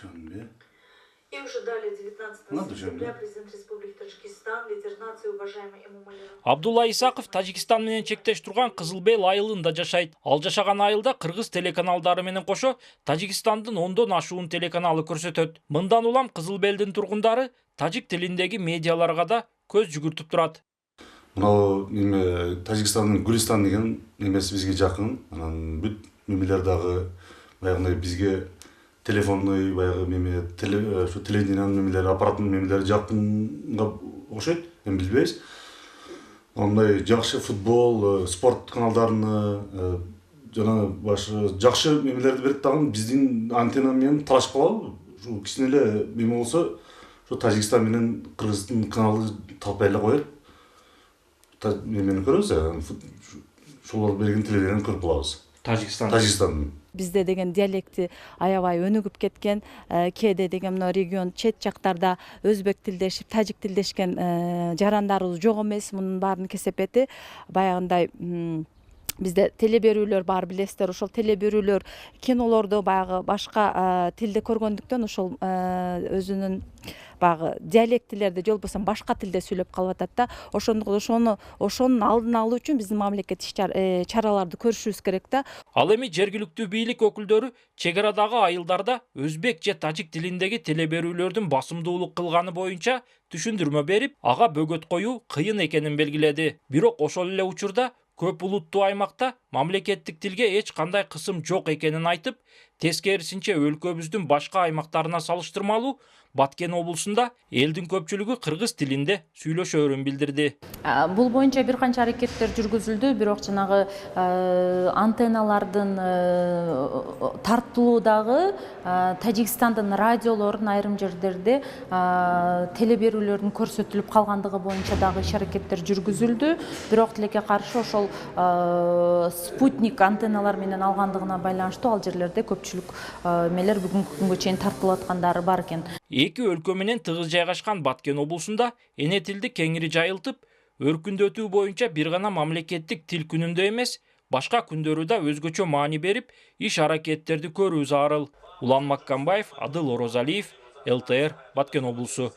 Düşünme. И уже далее 19 сентября президент Республики Таджикистан, лидер нации, уважаемый Эмомали. Абдулла Исаков Тажикстан менен чектеш турган Кызыл Бел айылында жашайт. Ал жашаган айылда кыргыз телеканалдары менен кошо Тажикстандын 10дон ашуун телеканалы көрсөтөт. Мындан улам Кызыл Белдин тургундары тажик тилиндеги медиаларга да көз жүгүртүп турат. Мынау Тажикстандын Гүлистан деген немеси бизге жакын. Анан бүт мемелер дагы баягындай бизге телефонный баягы меме телевидениянын мемелери, аппараттын мемелери жакынга окшойт. Эми билбейбиз. Ондай жакшы футбол, спорт каналдарыны жана башы жакшы мемелерди берет дагы биздин антенна менен талашып калабы. Ушу кичине эле меме болсо, ушу Тажикстан менен Кыргыздын каналы талпай эле коет. Мемени көрөбүз, ошолор берген телевидениени көрүп калабыз. Тажикстан. Бизде деген диалекти аябай өнүгүп кеткен, кээде деген мына регион чет жактарда өзбек тилдешип, тажик тилдешкен жарандарыбыз жок эмес. Мунун баарын кесепети баягындай бизде теле берүүлөр бар, билесиздер. Ошол теле берүүлөр кинолорду баягы башка тилде көргөндүктөн ошол өзүнүн баягы диалектилерди же болбосо башка тилде сүйлөп калып атат да. Ошонун алдын алуу үчүн биздин мамлекет чараларды көрүшүбүз керек да. Ал эми жергиликтүү бийлик өкүлдөрү чек арадагы айылдарда өзбек же тажик тилиндеги теле берүүлөрдүн басымдуулук кылганы боюнча түшүндүрмө берип, ага бөгөт коюу кыйын экенин белгиледи. Бирок ошол эле учурда көп улуттуу аймакта мамлекеттик тилге эч кандай кысым жок экенин айтып, тескерисинче өлкөбүздүн башка аймактарына салыштырмалуу Баткен облусунда элдин көпчүлүгү кыргыз тилинде сүйлөшөөрүн билдирди. Бул боюнча бир канча аракеттер жүргүзүлдү, бирок жанагы антенналардын тартылуудагы Тажикстандын радиолорунун айрым жерлерде теле берүүлөрдүн көрсөтүлүп калгандыгы боюнча дагы иш аракеттер жүргүзүлдү. Бирок тилекке каршы ошол спутник антенналар менен алгандыгына байланыштуу ал жерлерде көпчүлүк эмелер бүгүнкү күнгө чейин тартылып аткандары бар экен. Эки өлкө менен тыгыз жайгашкан Баткен облусунда эне тилди кеңири жайылтып, өркүндөтүү боюнча бир гана мамлекеттик тил күнүндө эмес, башка күндөрү да өзгөчө маани берип, иш аракеттерди көрүү зарыл. Улан Маккамбаев, Адыл Орозалиев, ЛТР, Баткен облусу.